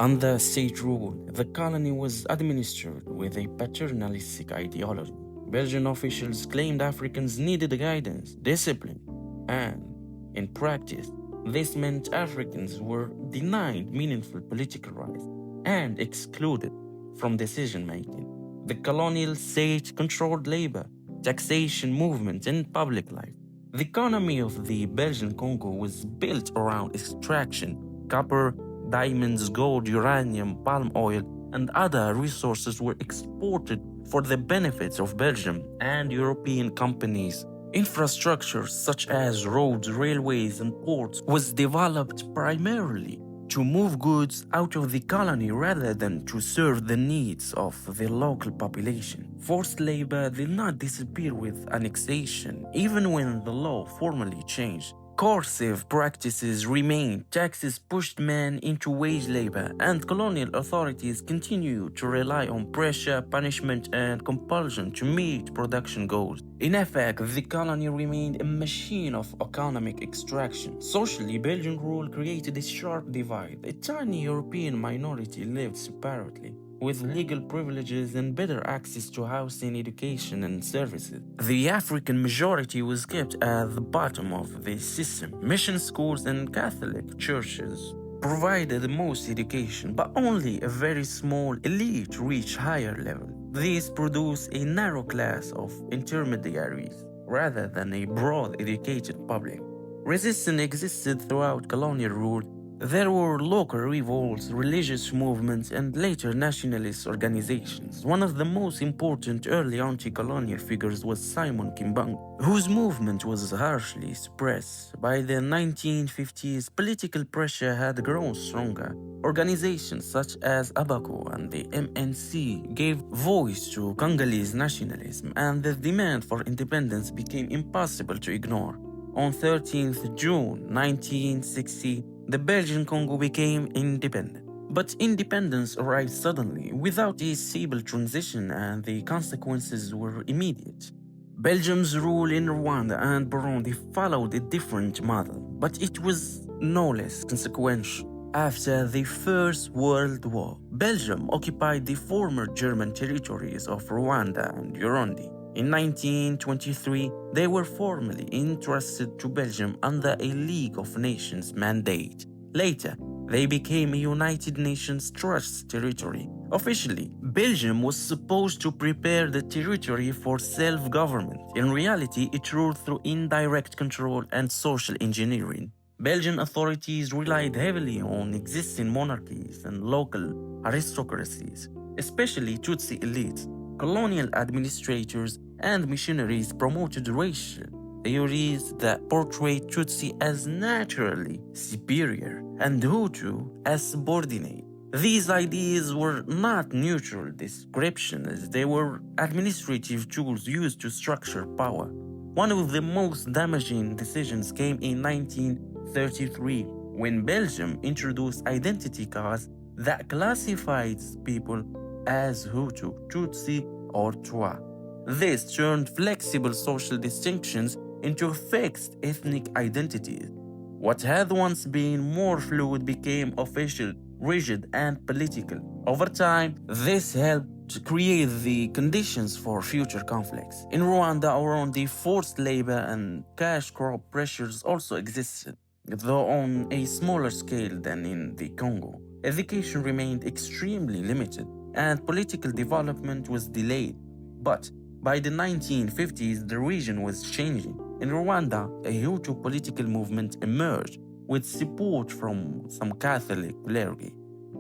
Under state rule, the colony was administered with a paternalistic ideology. Belgian officials claimed Africans needed guidance, discipline, and, in practice, this meant Africans were denied meaningful political rights and excluded from decision making. The colonial state controlled labor, taxation, movement, and public life. The economy of the Belgian Congo was built around extraction, copper, diamonds, gold, uranium, palm oil, and other resources were exported for the benefits of Belgium and European companies. Infrastructure such as roads, railways, and ports was developed primarily to move goods out of the colony rather than to serve the needs of the local population. Forced labor did not disappear with annexation, even when the law formally changed. Coercive practices remained, taxes pushed men into wage labor, and colonial authorities continued to rely on pressure, punishment, and compulsion to meet production goals. In effect, the colony remained a machine of economic extraction. Socially, Belgian rule created a sharp divide. A tiny European minority lived separately, with legal privileges and better access to housing, education, and services. The African majority was kept at the bottom of the system. Mission schools and Catholic churches provided the most education, but only a very small elite reached higher level. These produced a narrow class of intermediaries rather than a broad educated public. Resistance existed throughout colonial rule. There were local revolts, religious movements, and later nationalist organizations. One of the most important early anti-colonial figures was Simon Kimbangu, whose movement was harshly suppressed. By the 1950s, political pressure had grown stronger. Organizations such as ABACO and the MNC gave voice to Congolese nationalism, and the demand for independence became impossible to ignore. On 13th June 1960, the Belgian Congo became independent. But independence arrived suddenly, without a stable transition, and the consequences were immediate. Belgium's rule in Rwanda and Burundi followed a different model, but it was no less consequential. After the First World War, Belgium occupied the former German territories of Rwanda and Burundi. In 1923, they were formally entrusted to Belgium under a League of Nations mandate. Later, they became a United Nations Trust territory. Officially, Belgium was supposed to prepare the territory for self-government. In reality, it ruled through indirect control and social engineering. Belgian authorities relied heavily on existing monarchies and local aristocracies, especially Tutsi elites. Colonial administrators and missionaries promoted racial theories that portrayed Tutsi as naturally superior and Hutu as subordinate. These ideas were not neutral descriptions, they were administrative tools used to structure power. One of the most damaging decisions came in 1933 when Belgium introduced identity cards that classified people as Hutu, Tutsi, or Twa. This turned flexible social distinctions into fixed ethnic identities. What had once been more fluid became official, rigid, and political. Over time, this helped create the conditions for future conflicts. In Rwanda, around the forced labor and cash crop pressures also existed, though on a smaller scale than in the Congo. Education remained extremely limited, and political development was delayed. But by the 1950s, the region was changing. In Rwanda, a Hutu political movement emerged with support from some Catholic clergy.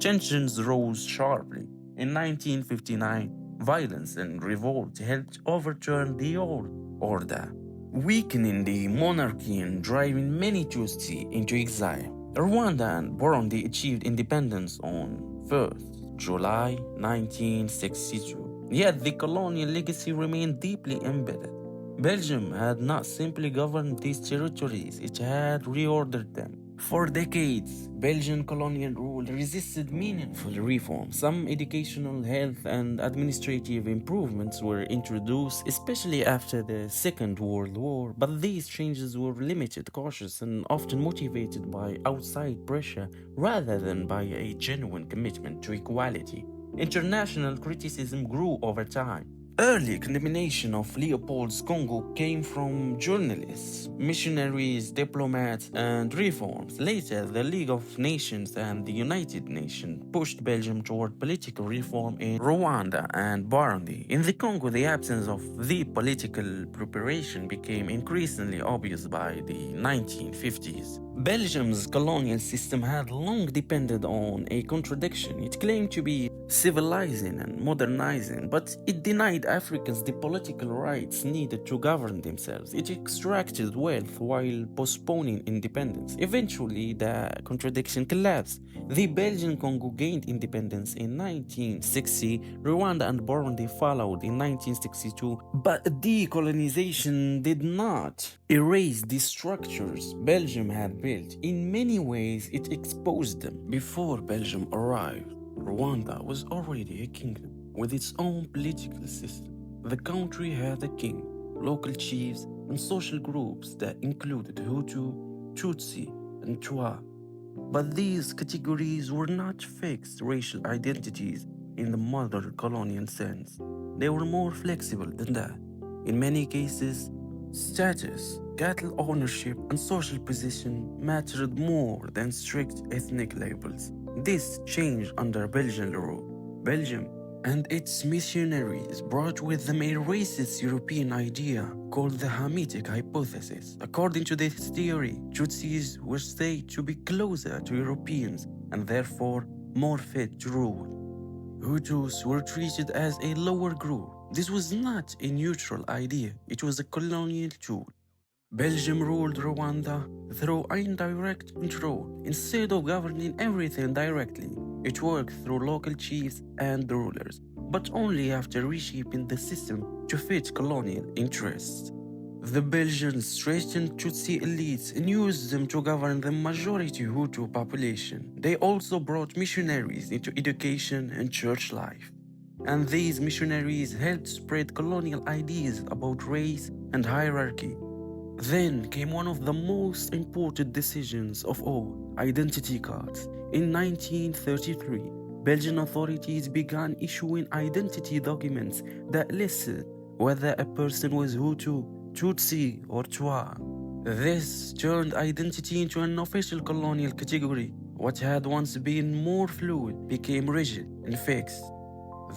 Tensions rose sharply. In 1959, violence and revolt helped overturn the old order, weakening the monarchy and driving many Tutsi into exile. Rwanda and Burundi achieved independence on 1st July 1962. Yet the colonial legacy remained deeply embedded. Belgium had not simply governed these territories, it had reordered them. For decades, Belgian colonial rule resisted meaningful reform. Some educational, health, and administrative improvements were introduced, especially after the Second World War, but these changes were limited, cautious, and often motivated by outside pressure rather than by a genuine commitment to equality. International criticism grew over time. Early condemnation of Leopold's Congo came from journalists, missionaries, diplomats, and reforms. Later, the League of Nations and the United Nations pushed Belgium toward political reform in Rwanda and Burundi. In the Congo, the absence of the political preparation became increasingly obvious by the 1950s. Belgium's colonial system had long depended on a contradiction. It claimed to be civilizing and modernizing, but it denied Africans the political rights needed to govern themselves. It extracted wealth while postponing independence. Eventually, the contradiction collapsed. The Belgian Congo gained independence in 1960, Rwanda and Burundi followed in 1962, but decolonization did not erase the structures Belgium had built. In many ways, it exposed them. Before Belgium arrived, Rwanda was already a kingdom with its own political system. The country had a king, local chiefs, and social groups that included Hutu, Tutsi, and Twa. But these categories were not fixed racial identities in the modern colonial sense. They were more flexible than that. In many cases, status, cattle ownership, and social position mattered more than strict ethnic labels. This changed under Belgian rule. Belgium and its missionaries brought with them a racist European idea called the Hamitic hypothesis. According to this theory, Tutsis were said to be closer to Europeans and therefore more fit to rule. Hutus were treated as a lower group. This was not a neutral idea, it was a colonial tool. Belgium ruled Rwanda through indirect control. Instead of governing everything directly, it worked through local chiefs and rulers, but only after reshaping the system to fit colonial interests. The Belgians strengthened Tutsi elites and used them to govern the majority Hutu population. They also brought missionaries into education and church life. And these missionaries helped spread colonial ideas about race and hierarchy. Then came one of the most important decisions of all, identity cards. In 1933, Belgian authorities began issuing identity documents that listed whether a person was Hutu, Tutsi, or Twa. This turned identity into an official colonial category. What had once been more fluid became rigid and fixed.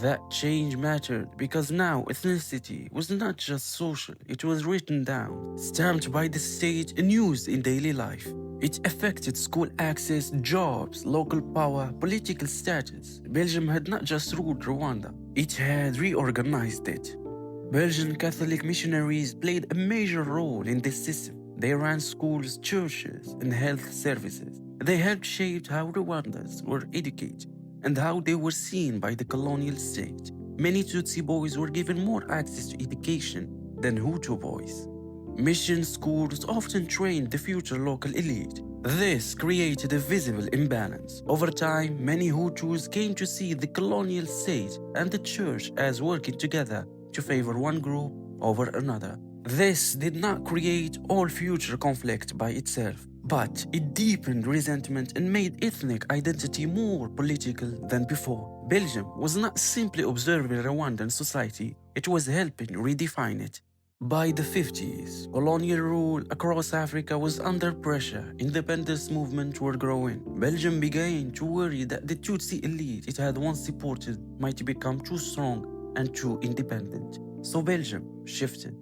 That change mattered because now ethnicity was not just social, it was written down, stamped by the state and used in daily life. It affected school access, jobs, local power, political status. Belgium had not just ruled Rwanda, it had reorganized it. Belgian Catholic missionaries played a major role in this system. They ran schools, churches, and health services. They helped shape how Rwandans were educated and how they were seen by the colonial state. Many Tutsi boys were given more access to education than Hutu boys. Mission schools often trained the future local elite. This created a visible imbalance. Over time, many Hutus came to see the colonial state and the church as working together to favor one group over another. This did not create all future conflict by itself, but it deepened resentment and made ethnic identity more political than before. Belgium was not simply observing Rwandan society, it was helping redefine it. By the 50s, colonial rule across Africa was under pressure. Independence movements were growing. Belgium began to worry that the Tutsi elite it had once supported might become too strong and too independent. So Belgium shifted.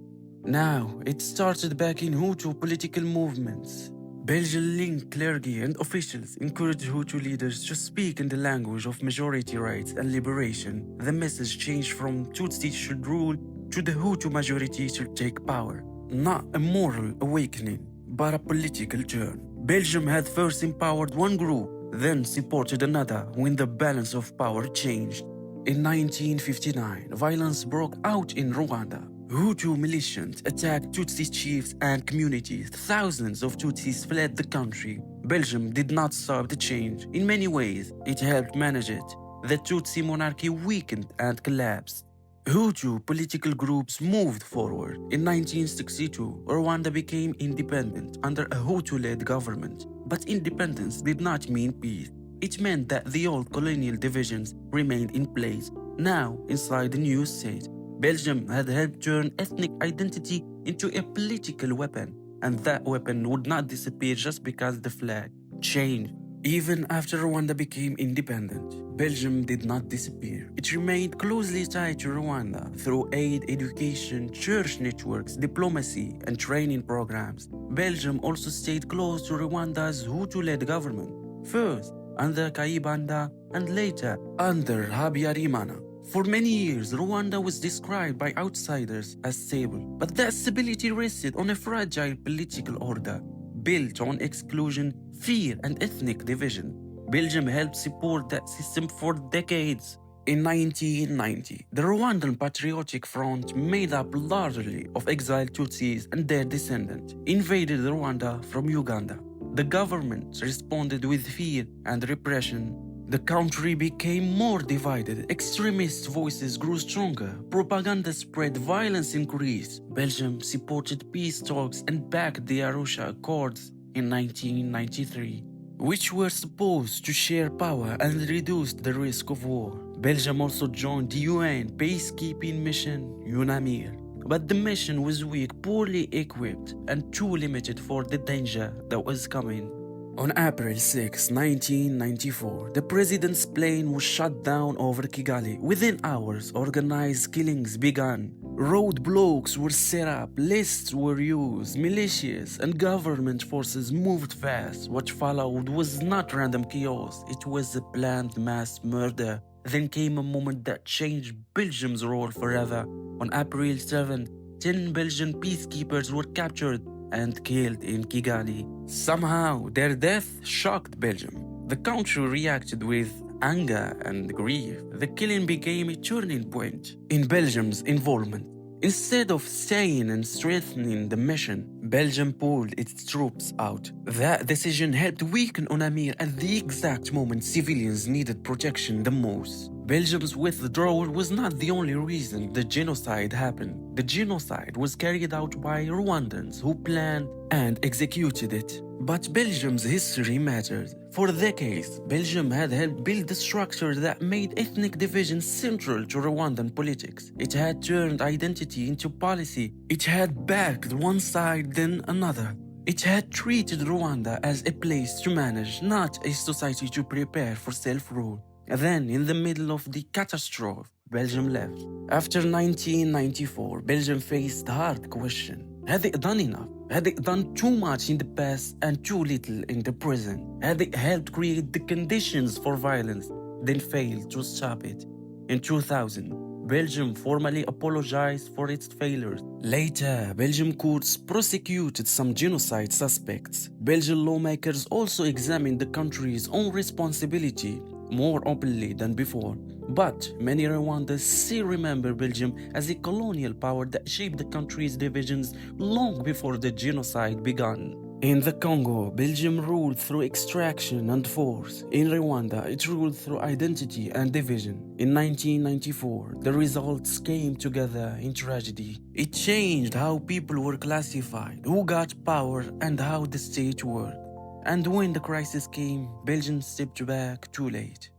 Now, it started backing Hutu political movements. Belgian linked clergy and officials encouraged Hutu leaders to speak in the language of majority rights and liberation. The message changed from Tutsi should rule to the Hutu majority should take power. Not a moral awakening, but a political turn. Belgium had first empowered one group, then supported another when the balance of power changed. In 1959, violence broke out in Rwanda. Hutu militias attacked Tutsi chiefs and communities. Thousands of Tutsis fled the country. Belgium did not stop the change. In many ways, it helped manage it. The Tutsi monarchy weakened and collapsed. Hutu political groups moved forward. In 1962, Rwanda became independent under a Hutu-led government. But independence did not mean peace. It meant that the old colonial divisions remained in place. Now, inside the new state, Belgium had helped turn ethnic identity into a political weapon, and that weapon would not disappear just because the flag changed. Even after Rwanda became independent, Belgium did not disappear. It remained closely tied to Rwanda through aid, education, church networks, diplomacy, and training programs. Belgium also stayed close to Rwanda's Hutu-led government, first under Kayibanda and later under Habyarimana. For many years, Rwanda was described by outsiders as stable, but that stability rested on a fragile political order built on exclusion, fear, and ethnic division. Belgium helped support that system for decades. In 1990, the Rwandan Patriotic Front, made up largely of exiled Tutsis and their descendants, invaded Rwanda from Uganda. The government responded with fear and repression. The country became more divided, extremist voices grew stronger, propaganda spread, violence increased. Belgium supported peace talks and backed the Arusha Accords in 1993, which were supposed to share power and reduce the risk of war. Belgium also joined the UN peacekeeping mission, UNAMIR. But the mission was weak, poorly equipped, and too limited for the danger that was coming. On April 6, 1994, the president's plane was shot down over Kigali. Within hours, organized killings began. Roadblocks were set up, lists were used, militias and government forces moved fast. What followed was not random chaos, it was a planned mass murder. Then came a moment that changed Belgium's role forever. On April 7, 10 Belgian peacekeepers were captured and killed in Kigali. Somehow, their death shocked Belgium. The country reacted with anger and grief. The killing became a turning point in Belgium's involvement. Instead of staying and strengthening the mission, Belgium pulled its troops out. That decision helped weaken UNAMIR at the exact moment civilians needed protection the most. Belgium's withdrawal was not the only reason the genocide happened. The genocide was carried out by Rwandans who planned and executed it. But Belgium's history mattered. For decades, Belgium had helped build the structure that made ethnic division central to Rwandan politics. It had turned identity into policy. It had backed one side then another. It had treated Rwanda as a place to manage, not a society to prepare for self-rule. Then, in the middle of the catastrophe, Belgium left. After 1994, Belgium faced the hard question. Had it done enough? Had it done too much in the past and too little in the present? Had it helped create the conditions for violence, then failed to stop it? In 2000, Belgium formally apologized for its failures. Later, Belgian courts prosecuted some genocide suspects. Belgian lawmakers also examined the country's own responsibility more openly than before. But many Rwandans still remember Belgium as a colonial power that shaped the country's divisions long before the genocide began. In the Congo, Belgium ruled through extraction and force. In Rwanda, it ruled through identity and division. In 1994, the results came together in tragedy. It changed how people were classified, who got power, and how the state worked. And when the crisis came, Belgium stepped back too late.